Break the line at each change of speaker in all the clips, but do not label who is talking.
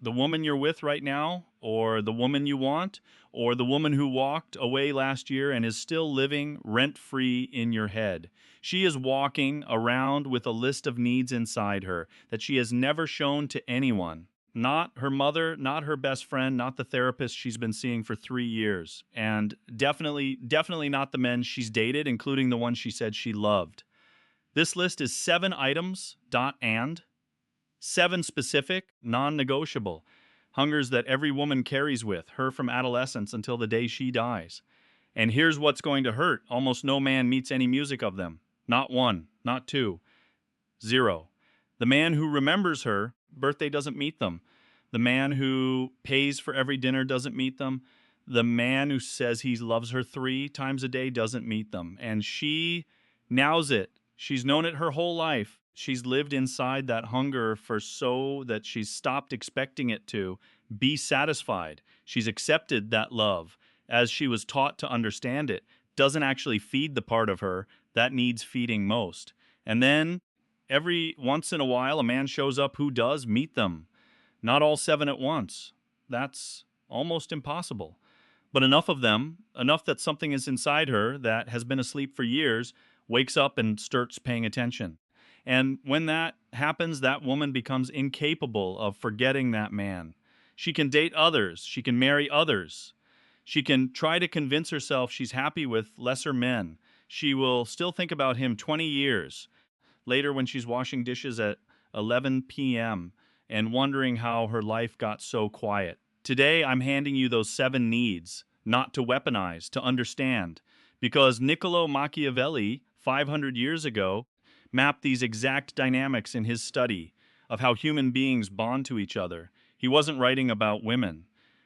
the woman you're with right now, or the woman you want, or the woman who walked away last year and is still living rent-free in your head. She is walking around with a list of needs inside her that she has never shown to anyone. Not her mother, not her best friend, not the therapist she's been seeing for 3 years, and definitely not the men she's dated, including the one she said she loved. This list is 7 items, seven specific, non negotiable hungers that every woman carries with her from adolescence until the day she dies. And here's what's going to hurt: almost no man meets any music of them. Not one, not two, zero. The man who remembers her birthday doesn't meet them. The man who pays for every dinner doesn't meet them. The man who says he loves her 3 times a day doesn't meet them. And she nows it. She's known it her whole life. She's lived inside that hunger for so that she's stopped expecting it to be satisfied. She's accepted that love as she was taught to understand it doesn't actually feed the part of her that needs feeding most. And then every once in a while, a man shows up who does meet them. Not all 7 at once. That's almost impossible. But enough of them, enough that something is inside her that has been asleep for years, wakes up and starts paying attention. And when that happens, that woman becomes incapable of forgetting that man. She can date others. She can marry others. She can try to convince herself she's happy with lesser men. She will still think about him 20 years later when she's washing dishes at 11 p.m. and wondering how her life got so quiet. Today, I'm handing you those 7 needs, not to weaponize, to understand. Because Niccolò Machiavelli, 500 years ago, mapped these exact dynamics in his study of how human beings bond to each other. He wasn't writing about women.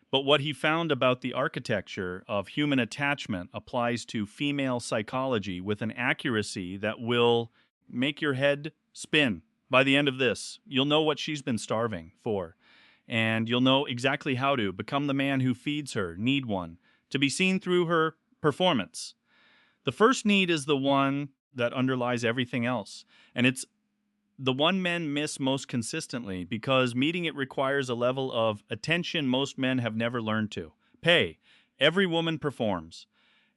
But what he found about the architecture of human attachment applies to female psychology with an accuracy that will make your head spin. By the end of this, you'll know what she's been starving for, and you'll know exactly how to become the man who feeds her, need one, to be seen through her performance. The first need is the one that underlies everything else, and it's the one men miss most consistently because meeting it requires a level of attention most men have never learned to. Pay. Every woman performs.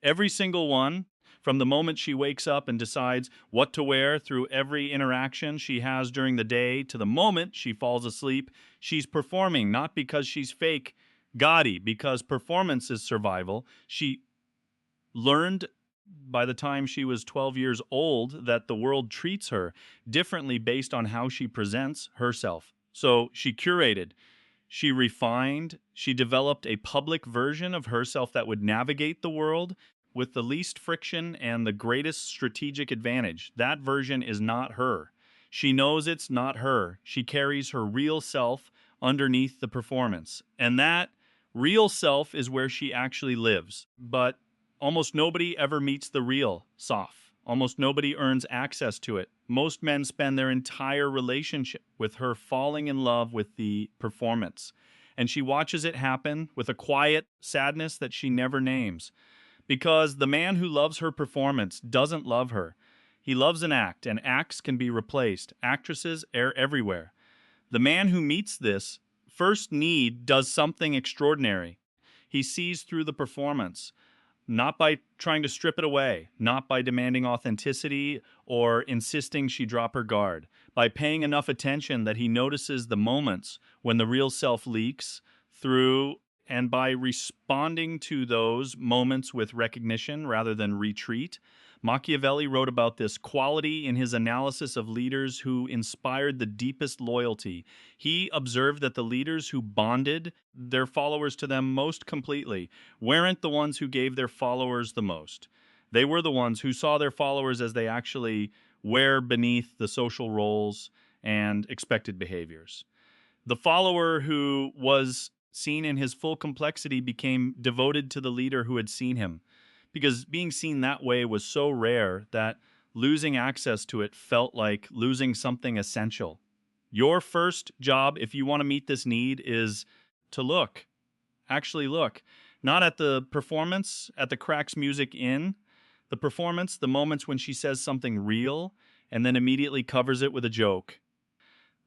Every single one, from the moment she wakes up and decides what to wear through every interaction she has during the day to the moment she falls asleep, she's performing not because she's fake, gaudy, because performance is survival. She learned by the time she was 12 years old that the world treats her differently based on how she presents herself. So she curated, she refined, she developed a public version of herself that would navigate the world with the least friction and the greatest strategic advantage. That version is not her. She knows it's not her. She carries her real self underneath the performance. And that real self is where she actually lives. But almost nobody ever meets the real Soph. Almost nobody earns access to it. Most men spend their entire relationship with her falling in love with the performance. And she watches it happen with a quiet sadness that she never names. Because the man who loves her performance doesn't love her. He loves an act, and acts can be replaced. Actresses are everywhere. The man who meets this first need does something extraordinary. He sees through the performance, not by trying to strip it away, not by demanding authenticity or insisting she drop her guard, by paying enough attention that he notices the moments when the real self leaks through, and by responding to those moments with recognition rather than retreat. Machiavelli wrote about this quality in his analysis of leaders who inspired the deepest loyalty. He observed that the leaders who bonded their followers to them most completely weren't the ones who gave their followers the most. They were the ones who saw their followers as they actually were beneath the social roles and expected behaviors. The follower who was seen in his full complexity became devoted to the leader who had seen him, because being seen that way was so rare that losing access to it felt like losing something essential. Your first job, if you want to meet this need, is to look. Actually look. Not at the performance, at the cracks music in. The performance, the moments when she says something real and then immediately covers it with a joke.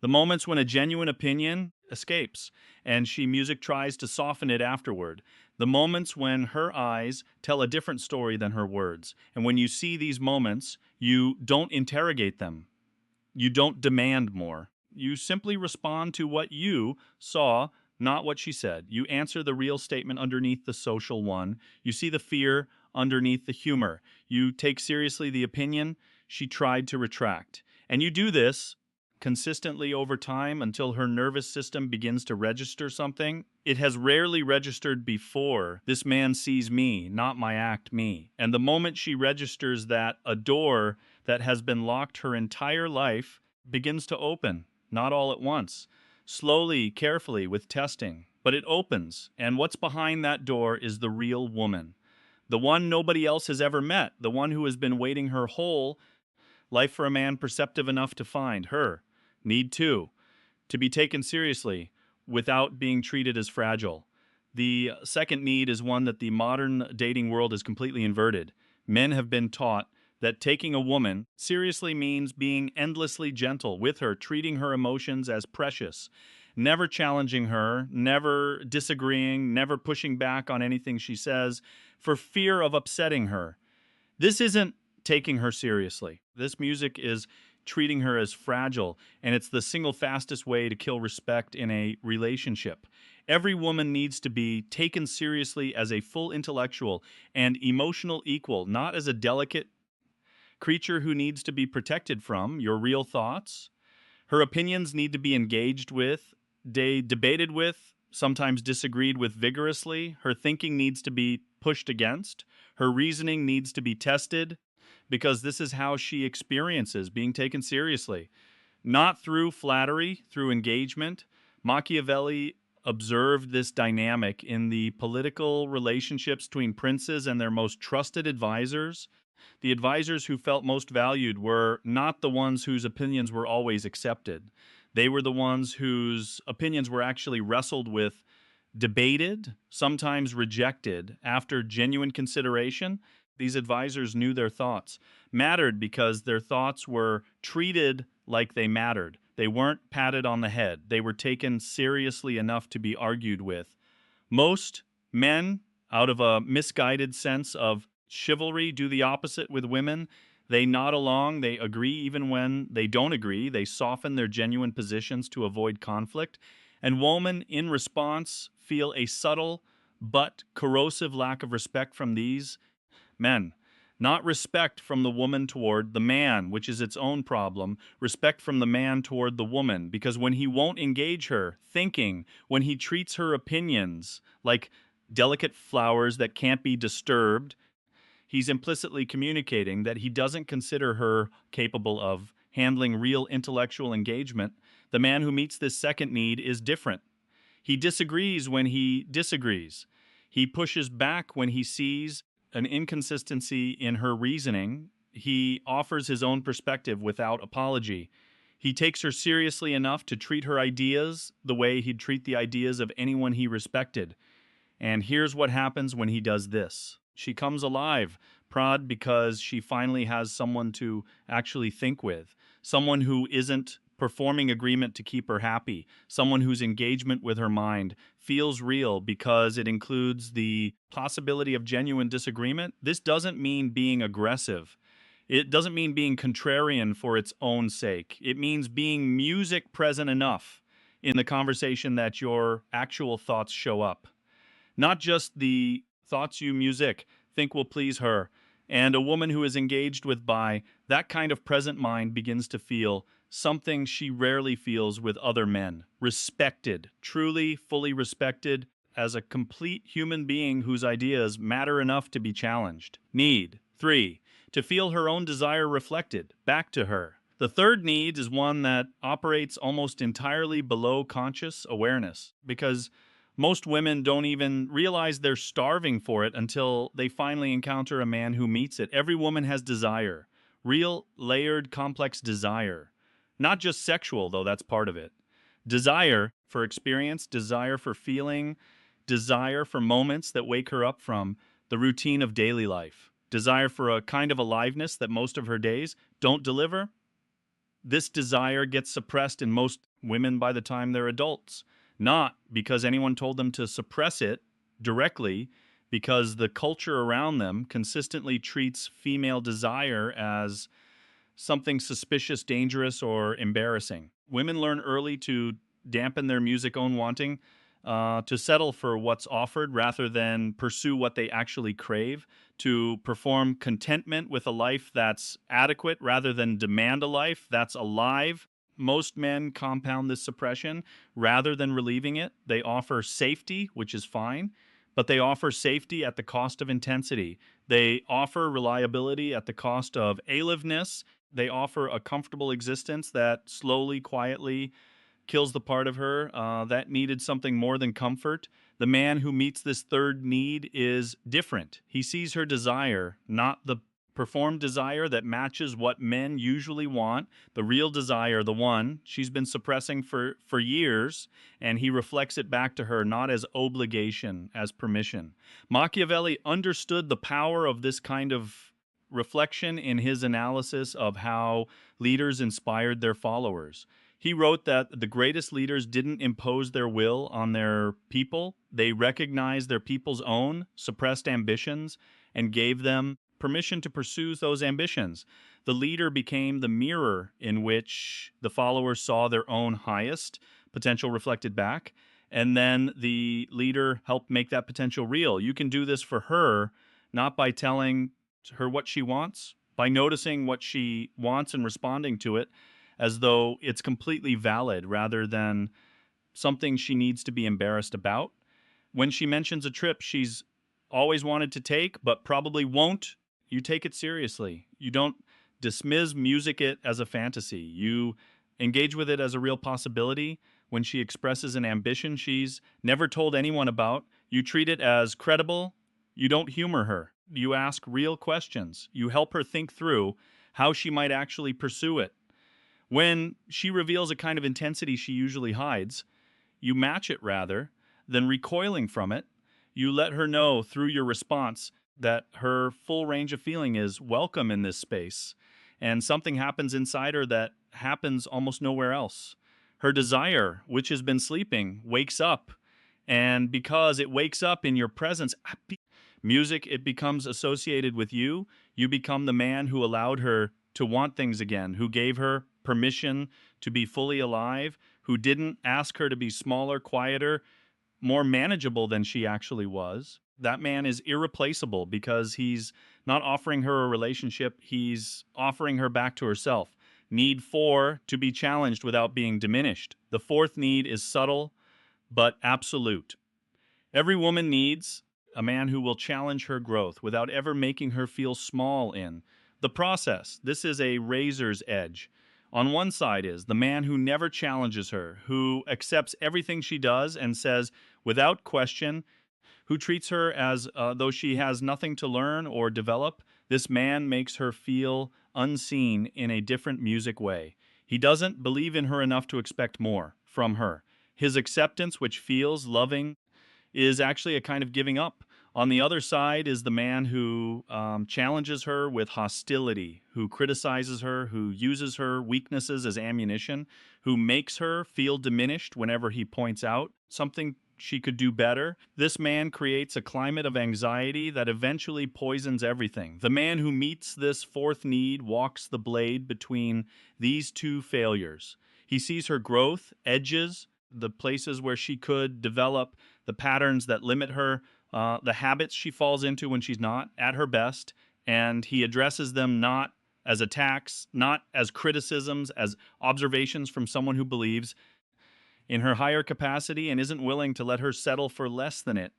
The moments when a genuine opinion escapes, and music tries to soften it afterward. The moments when her eyes tell a different story than her words. And when you see these moments, you don't interrogate them. You don't demand more. You simply respond to what you saw, not what she said. You answer the real statement underneath the social one. You see the fear underneath the humor. You take seriously the opinion she tried to retract. And you do this consistently over time until her nervous system begins to register something it has rarely registered before. This man sees me, not my act me. And the moment she registers that, a door that has been locked her entire life begins to open, not all at once, slowly, carefully, with testing. But it opens, and what's behind that door is the real woman. The one nobody else has ever met, the one who has been waiting her whole life for a man perceptive enough to find her. Need two, to be taken seriously without being treated as fragile. The second need is one that the modern dating world is completely inverted. Men have been taught that taking a woman seriously means being endlessly gentle with her, treating her emotions as precious, never challenging her, never disagreeing, never pushing back on anything she says for fear of upsetting her. This isn't taking her seriously. This music is treating her as fragile, and it's the single fastest way to kill respect in a relationship. Every woman needs to be taken seriously as a full intellectual and emotional equal, not as a delicate creature who needs to be protected from your real thoughts. Her opinions need to be engaged with, debated with, sometimes disagreed with vigorously. Her thinking needs to be pushed against. Her reasoning needs to be tested, because this is how she experiences being taken seriously. Not through flattery, through engagement. Machiavelli observed this dynamic in the political relationships between princes and their most trusted advisors. The advisors who felt most valued were not the ones whose opinions were always accepted. They were the ones whose opinions were actually wrestled with, debated, sometimes rejected after genuine consideration. These advisors knew their thoughts mattered because their thoughts were treated like they mattered. They weren't patted on the head. They were taken seriously enough to be argued with. Most men, out of a misguided sense of chivalry, do the opposite with women. They nod along, they agree even when they don't agree, they soften their genuine positions to avoid conflict. And women, in response, feel a subtle but corrosive lack of respect from these men. Not respect from the woman toward the man, which is its own problem. Respect from the man toward the woman, because when he won't engage her thinking, when he treats her opinions like delicate flowers that can't be disturbed, he's implicitly communicating that he doesn't consider her capable of handling real intellectual engagement. The man who meets this second need is different. He disagrees when he disagrees. He pushes back when he sees an inconsistency in her reasoning. He offers his own perspective without apology. He takes her seriously enough to treat her ideas the way he'd treat the ideas of anyone he respected. And here's what happens when he does this. She comes alive, prod, because she finally has someone to actually think with, someone who isn't performing agreement to keep her happy, someone whose engagement with her mind feels real because it includes the possibility of genuine disagreement. This doesn't mean being aggressive. It doesn't mean being contrarian for its own sake. It means being music present enough in the conversation that your actual thoughts show up. Not just the thoughts you music think will please her. And a woman who is engaged with by that kind of present mind begins to feel something she rarely feels with other men. Respected, truly, fully respected as a complete human being whose ideas matter enough to be challenged. Need. 3. To feel her own desire reflected back to her. The third need is one that operates almost entirely below conscious awareness, because most women don't even realize they're starving for it until they finally encounter a man who meets it. Every woman has desire, real, layered, complex desire. Not just sexual, though that's part of it. Desire for experience, desire for feeling, desire for moments that wake her up from the routine of daily life. Desire for a kind of aliveness that most of her days don't deliver. This desire gets suppressed in most women by the time they're adults. not because anyone told them to suppress it directly, because the culture around them consistently treats female desire as something suspicious, dangerous, or embarrassing. Women learn early to dampen their music own wanting, to settle for what's offered rather than pursue what they actually crave, to perform contentment with a life that's adequate rather than demand a life that's alive. Most men compound this suppression rather than relieving it. They offer safety, which is fine, but they offer safety at the cost of intensity. They offer reliability at the cost of aliveness. They offer a comfortable existence that slowly, quietly kills the part of her that needed something more than comfort. The man who meets this third need is different. He sees her desire, not the performed desire that matches what men usually want, the real desire, the one she's been suppressing for years, and he reflects it back to her not as obligation, as permission. Machiavelli understood the power of this kind of reflection in his analysis of how leaders inspired their followers. He wrote that the greatest leaders didn't impose their will on their people. They recognized their people's own suppressed ambitions and gave them permission to pursue those ambitions. The leader became the mirror in which the followers saw their own highest potential reflected back. And then the leader helped make that potential real. You can do this for her, not by telling her what she wants, by noticing what she wants and responding to it as though it's completely valid rather than something she needs to be embarrassed about. When she mentions a trip she's always wanted to take but probably won't, you take it seriously. You don't dismiss music it as a fantasy. You engage with it as a real possibility. When she expresses an ambition she's never told anyone about, you treat it as credible. You don't humor her. You ask real questions. You help her think through how she might actually pursue it. When she reveals a kind of intensity she usually hides, you match it rather than recoiling from it. You let her know through your response that her full range of feeling is welcome in this space, and something happens inside her that happens almost nowhere else. Her desire, which has been sleeping, wakes up, and because it wakes up in your presence, music, it becomes associated with you. You become the man who allowed her to want things again, who gave her permission to be fully alive, who didn't ask her to be smaller, quieter, more manageable than she actually was. That man is irreplaceable because he's not offering her a relationship, he's offering her back to herself. Need four, to be challenged without being diminished. The fourth need is subtle but absolute. Every woman needs a man who will challenge her growth without ever making her feel small in the process. This is a razor's edge. On one side is the man who never challenges her, who accepts everything she does and says without question, who treats her as though she has nothing to learn or develop. This man makes her feel unseen in a different music way. He doesn't believe in her enough to expect more from her. His acceptance, which feels loving, is actually a kind of giving up. On the other side is the man who challenges her with hostility, who criticizes her, who uses her weaknesses as ammunition, who makes her feel diminished whenever he points out something she could do better. This man creates a climate of anxiety that eventually poisons everything. The man who meets this fourth need walks the blade between these two failures. He sees her growth, edges, the places where she could develop, the patterns that limit her, the habits she falls into when she's not at her best, and he addresses them not as attacks, not as criticisms, as observations from someone who believes in her higher capacity and isn't willing to let her settle for less than it.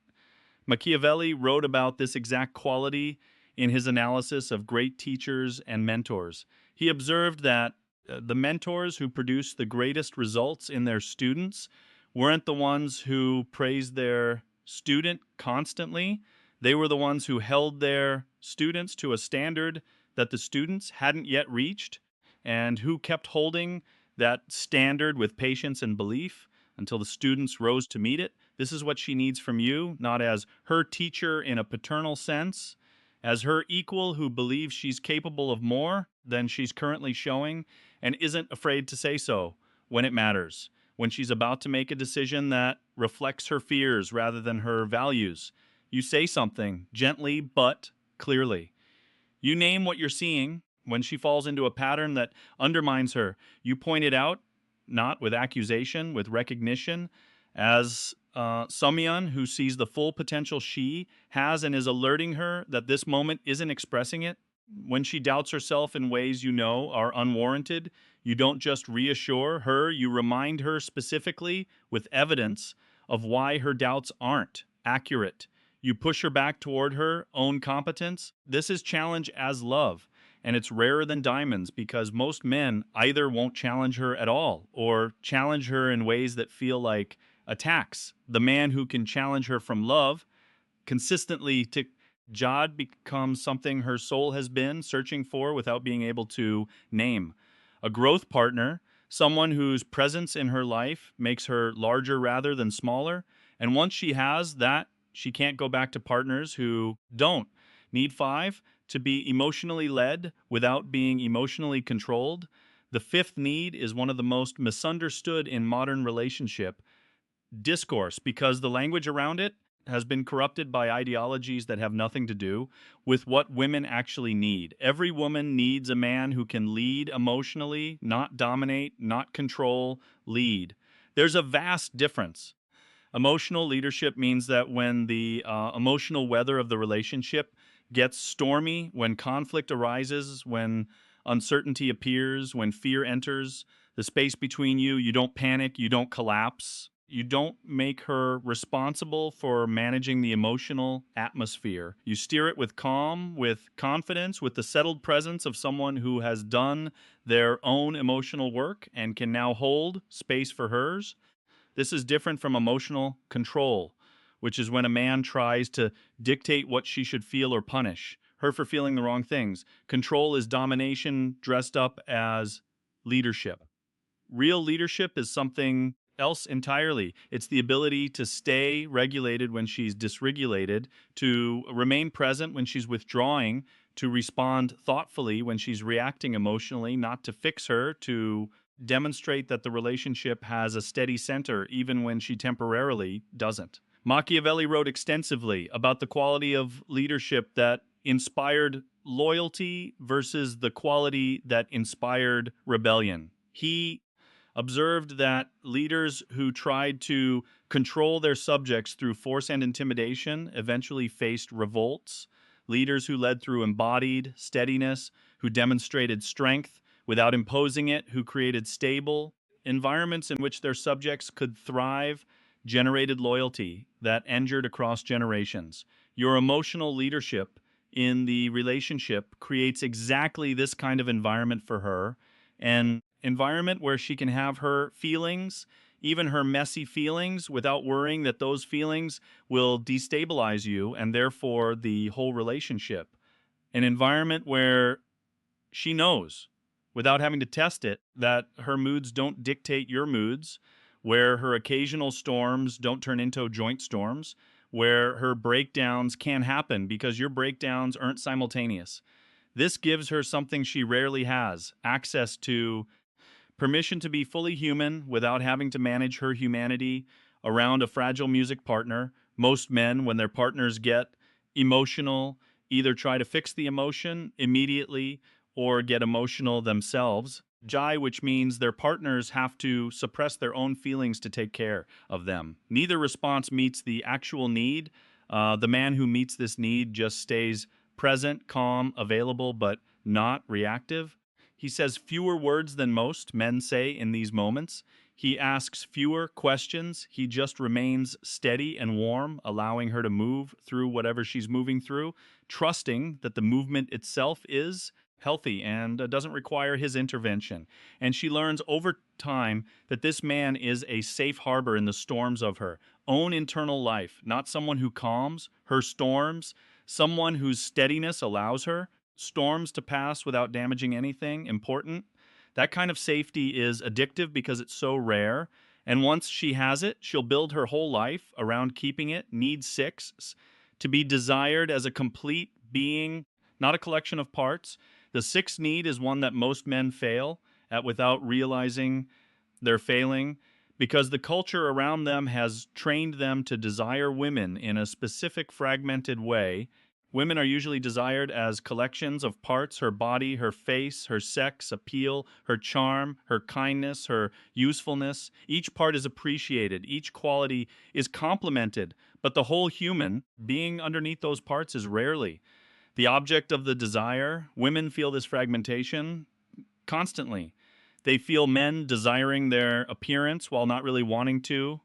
Machiavelli wrote about this exact quality in his analysis of great teachers and mentors. He observed that the mentors who produced the greatest results in their students weren't the ones who praised their student constantly. They were the ones who held their students to a standard that the students hadn't yet reached, and who kept holding that standard with patience and belief until the students rose to meet it. This is what she needs from you, not as her teacher in a paternal sense, as her equal who believes she's capable of more than she's currently showing and isn't afraid to say so when it matters. when she's about to make a decision that reflects her fears rather than her values. You say something gently but clearly. You name what you're seeing when she falls into a pattern that undermines her. You point it out, not with accusation, with recognition, as Samyun, who sees the full potential she has and is alerting her that this moment isn't expressing it. When she doubts herself in ways you know are unwarranted, you don't just reassure her, you remind her specifically with evidence of why her doubts aren't accurate. You push her back toward her own competence. This is challenge as love, and it's rarer than diamonds because most men either won't challenge her at all or challenge her in ways that feel like attacks. The man who can challenge her from love consistently to Jad becomes something her soul has been searching for without being able to name. A growth partner, someone whose presence in her life makes her larger rather than smaller. And once she has that, she can't go back to partners who don't. Need five, to be emotionally led without being emotionally controlled. The fifth need is one of the most misunderstood in modern relationship discourse because the language around it has been corrupted by ideologies that have nothing to do with what women actually need. Every woman needs a man who can lead emotionally, not dominate, not control, lead. There's a vast difference. Emotional leadership means that when the emotional weather of the relationship gets stormy, when conflict arises, when uncertainty appears, when fear enters the space between you, you don't panic, you don't collapse. You don't make her responsible for managing the emotional atmosphere. You steer it with calm, with confidence, with the settled presence of someone who has done their own emotional work and can now hold space for hers. This is different from emotional control, which is when a man tries to dictate what she should feel or punish her for feeling the wrong things. Control is domination dressed up as leadership. Real leadership is something else entirely. It's the ability to stay regulated when she's dysregulated, to remain present when she's withdrawing, to respond thoughtfully when she's reacting emotionally, not to fix her, to demonstrate that the relationship has a steady center even when she temporarily doesn't. Machiavelli wrote extensively about the quality of leadership that inspired loyalty versus the quality that inspired rebellion. He observed that leaders who tried to control their subjects through force and intimidation eventually faced revolts. Leaders who led through embodied steadiness, who demonstrated strength without imposing it, who created stable environments in which their subjects could thrive, generated loyalty that endured across generations. Your emotional leadership in the relationship creates exactly this kind of environment for her, an environment where she can have her feelings, even her messy feelings, without worrying that those feelings will destabilize you and therefore the whole relationship. An environment where she knows, without having to test it, that her moods don't dictate your moods, where her occasional storms don't turn into joint storms, where her breakdowns can happen because your breakdowns aren't simultaneous. This gives her something she rarely has: access to permission to be fully human without having to manage her humanity around a fragile music partner. Most men, when their partners get emotional, either try to fix the emotion immediately or get emotional themselves. Jai, which means their partners have to suppress their own feelings to take care of them. Neither response meets the actual need. The man who meets this need just stays present, calm, available, but not reactive. He says fewer words than most men say in these moments. He asks fewer questions. He just remains steady and warm, allowing her to move through whatever she's moving through, trusting that the movement itself is healthy and doesn't require his intervention. And she learns over time that this man is a safe harbor in the storms of her own internal life, not someone who calms her storms, someone whose steadiness allows her storms to pass without damaging anything important. That kind of safety is addictive because it's so rare. And once she has it, she'll build her whole life around keeping it. Need six, to be desired as a complete being, not a collection of parts. The sixth need is one that most men fail at without realizing they're failing because the culture around them has trained them to desire women in a specific fragmented way. Women are usually desired as collections of parts: her body, her face, her sex appeal, her charm, her kindness, her usefulness. Each part is appreciated, each quality is complimented, but the whole human being underneath those parts is rarely the object of the desire. Women feel this fragmentation constantly. They feel men desiring their appearance while not really wanting to,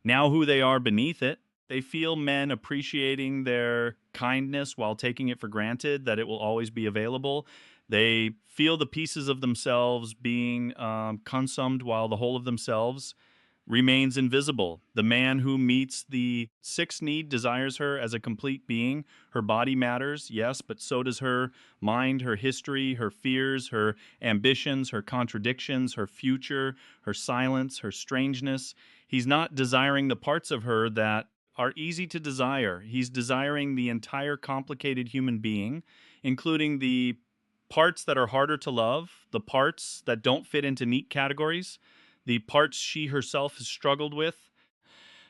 now who they are beneath it. They feel men appreciating their kindness while taking it for granted that it will always be available. They feel the pieces of themselves being consumed while the whole of themselves remains invisible. The man who meets the sixth need desires her as a complete being. Her body matters, yes, but so does her mind, her history, her fears, her ambitions, her contradictions, her future, her silence, her strangeness. He's not desiring the parts of her that are easy to desire. He's desiring the entire complicated human being, including the parts that are harder to love, the parts that don't fit into neat categories, the parts she herself has struggled with.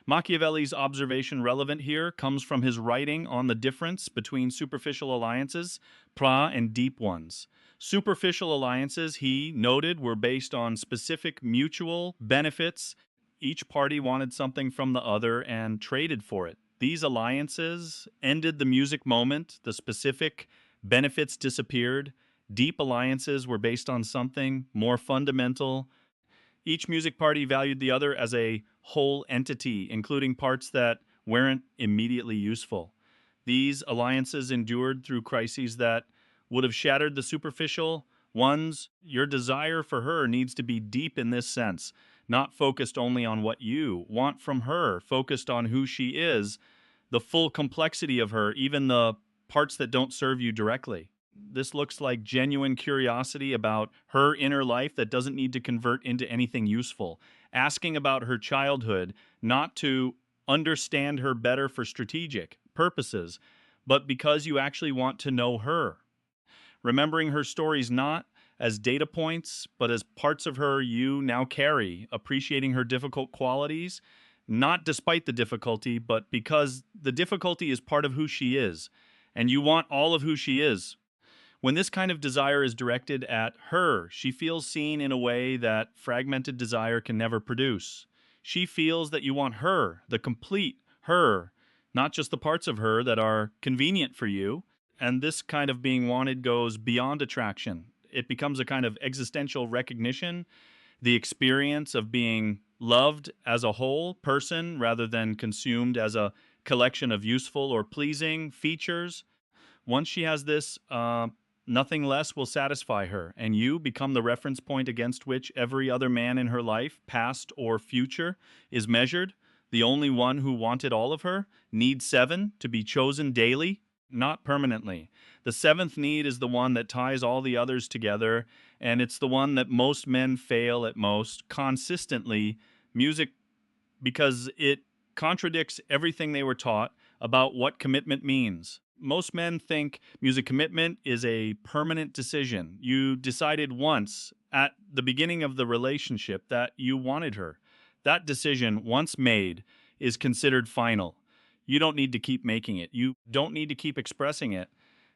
Machiavelli's observation relevant here comes from his writing on the difference between superficial alliances, and deep ones. Superficial alliances, he noted, were based on specific mutual benefits. Each party wanted something from the other and traded for it. These alliances ended the music moment, the specific benefits disappeared. Deep alliances were based on something more fundamental. Each music party valued the other as a whole entity, including parts that weren't immediately useful. These alliances endured through crises that would have shattered the superficial ones. Your desire for her needs to be deep in this sense, not focused only on what you want from her, focused on who she is, the full complexity of her, even the parts that don't serve you directly. This looks like genuine curiosity about her inner life that doesn't need to convert into anything useful. Asking about her childhood, not to understand her better for strategic purposes, but because you actually want to know her. Remembering her stories not as data points, but as parts of her you now carry, appreciating her difficult qualities, not despite the difficulty, but because the difficulty is part of who she is, and you want all of who she is. When this kind of desire is directed at her, she feels seen in a way that fragmented desire can never produce. She feels that you want her, the complete her, not just the parts of her that are convenient for you. And this kind of being wanted goes beyond attraction. It becomes a kind of existential recognition, the experience of being loved as a whole person rather than consumed as a collection of useful or pleasing features. Once she has this, nothing less will satisfy her, and you become the reference point against which every other man in her life, past or future, is measured. The only one who wanted all of her. Need 7, to be chosen daily, not permanently. The seventh need is the one that ties all the others together, and it's the one that most men fail at most consistently. Music, because it contradicts everything they were taught about what commitment means. Most men think music commitment is a permanent decision. You decided once at the beginning of the relationship that you wanted her. That decision, once made, is considered final. You don't need to keep making it. You don't need to keep expressing it.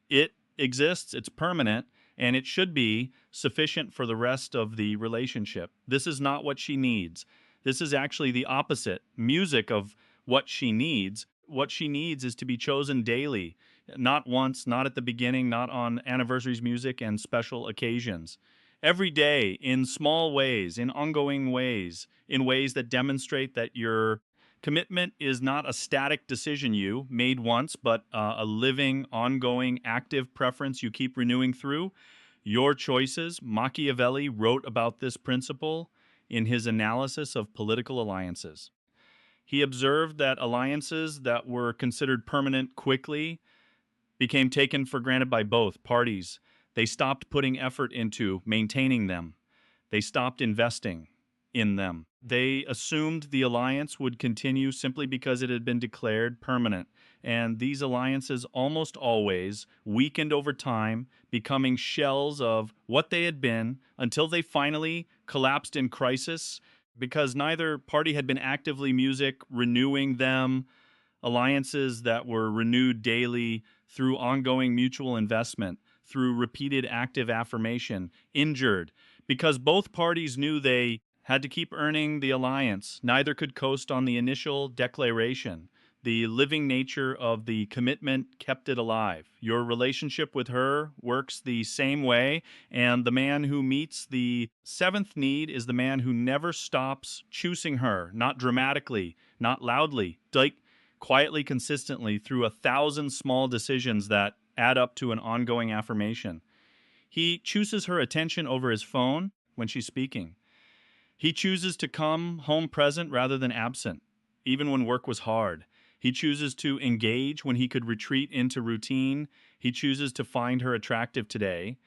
It exists, it's permanent, and it should be sufficient for the rest of the relationship. This is not what she needs. This is actually the opposite music of what she needs. What she needs is to be chosen daily, not once, not at the beginning, not on anniversaries music and special occasions. Every day, in small ways, in ongoing ways, in ways that demonstrate that your commitment is not a static decision you made once, but a living, ongoing, active preference you keep renewing through your choices. Machiavelli wrote about this principle in his analysis of political alliances. He observed that alliances that were considered permanent quickly became taken for granted by both parties. They stopped putting effort into maintaining them. They stopped investing in them. They assumed the alliance would continue simply because it had been declared permanent. And these alliances almost always weakened over time, becoming shells of what they had been until they finally collapsed in crisis. because neither party had been actively music renewing them, alliances that were renewed daily through ongoing mutual investment, through repeated active affirmation, injured, because both parties knew they had to keep earning the alliance. Neither could coast on the initial declaration. The living nature of the commitment kept it alive. Your relationship with her works the same way, and the man who meets the seventh need is the man who never stops choosing her, not dramatically, not loudly, like quietly, consistently through 1,000 small decisions that add up to an ongoing affirmation. He chooses her attention over his phone when she's speaking. He chooses to come home present rather than absent, even when work was hard. He chooses to engage when he could retreat into routine. He chooses to find her attractive today,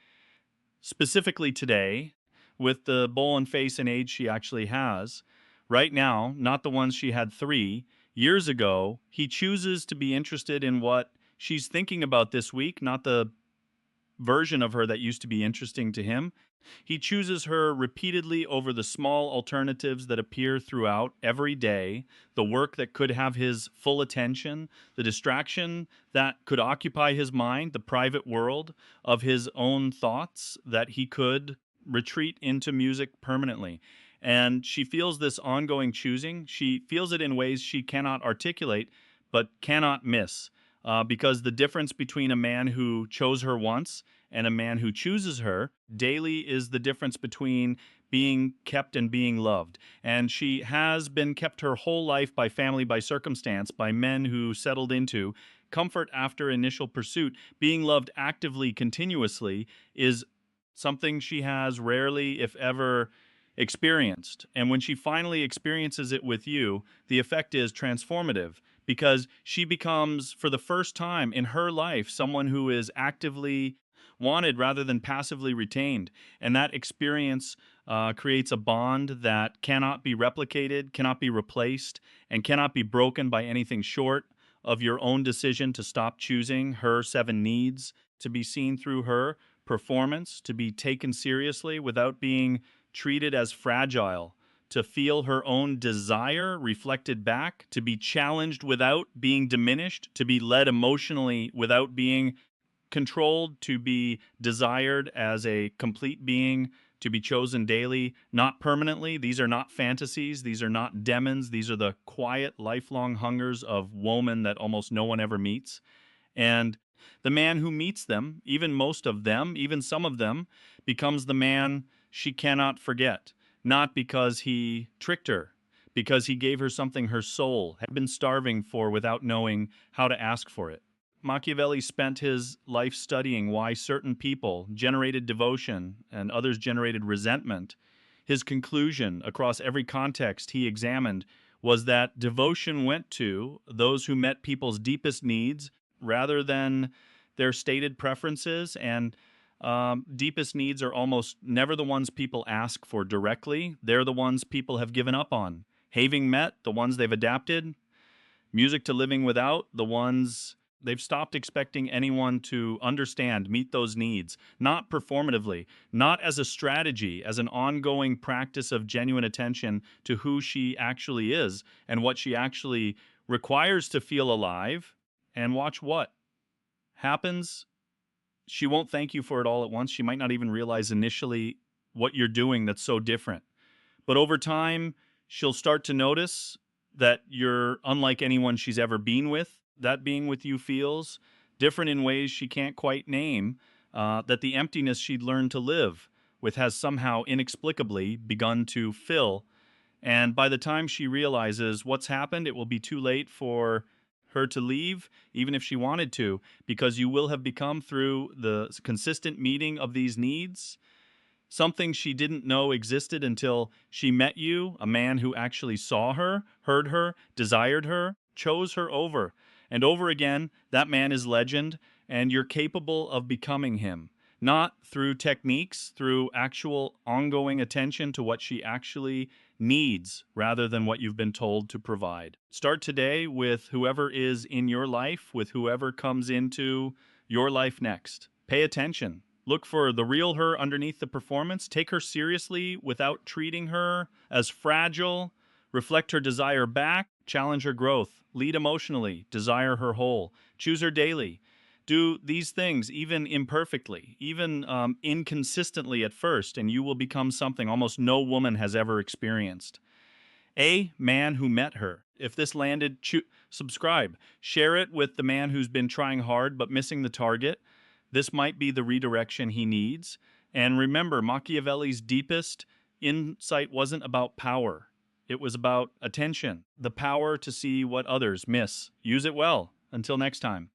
specifically today, with the bowl and face and age she actually has. Right now, not the ones she had 3 years ago, he chooses to be interested in what she's thinking about this week, not the version of her that used to be interesting to him. He chooses her repeatedly over the small alternatives that appear throughout every day, the work that could have his full attention, the distraction that could occupy his mind, the private world of his own thoughts that he could retreat into music permanently. And she feels this ongoing choosing. She feels it in ways she cannot articulate, but cannot miss. Because the difference between a man who chose her once and a man who chooses her daily is the difference between being kept and being loved. And she has been kept her whole life by family, by circumstance, by men who settled into comfort after initial pursuit. Being loved actively, continuously is something she has rarely, if ever, experienced. And when she finally experiences it with you, the effect is transformative because she becomes, for the first time in her life, someone who is actively wanted rather than passively retained. And that experience creates a bond that cannot be replicated, cannot be replaced, and cannot be broken by anything short of your own decision to stop choosing her 7 needs, to be seen through her performance, to be taken seriously without being treated as fragile, to feel her own desire reflected back, to be challenged without being diminished, to be led emotionally without being controlled, to be desired as a complete being, to be chosen daily, not permanently. These are not fantasies. These are not demons. These are the quiet, lifelong hungers of woman that almost no one ever meets. And the man who meets them, even most of them, even some of them, becomes the man she cannot forget. Not because he tricked her, because he gave her something her soul had been starving for without knowing how to ask for it. Machiavelli spent his life studying why certain people generated devotion and others generated resentment. His conclusion across every context he examined was that devotion went to those who met people's deepest needs rather than their stated preferences. And deepest needs are almost never the ones people ask for directly. They're the ones people have given up on. Having met, the ones they've adapted. Music to living without, the ones they've stopped expecting anyone to understand, meet those needs, not performatively, not as a strategy, as an ongoing practice of genuine attention to who she actually is and what she actually requires to feel alive. And watch what happens. She won't thank you for it all at once. She might not even realize initially what you're doing that's so different. But over time, she'll start to notice that you're unlike anyone she's ever been with. That being with you feels different in ways she can't quite name. That the emptiness she'd learned to live with has somehow inexplicably begun to fill. And by the time she realizes what's happened, it will be too late for her to leave, even if she wanted to, because you will have become, through the consistent meeting of these needs, something she didn't know existed until she met you, a man who actually saw her, heard her, desired her, chose her over and over again. That man is legend, and you're capable of becoming him. Not through techniques, through actual ongoing attention to what she actually needs rather than what you've been told to provide. Start today with whoever is in your life, with whoever comes into your life next. Pay attention. Look for the real her underneath the performance. Take her seriously without treating her as fragile. Reflect her desire back. Challenge her growth. Lead emotionally. Desire her whole. Choose her daily. Do these things even imperfectly, even inconsistently at first, and you will become something almost no woman has ever experienced. A man who met her. If this landed, subscribe. Share it with the man who's been trying hard but missing the target. This might be the redirection he needs. And remember, Machiavelli's deepest insight wasn't about power, it was about attention, the power to see what others miss. Use it well. Until next time.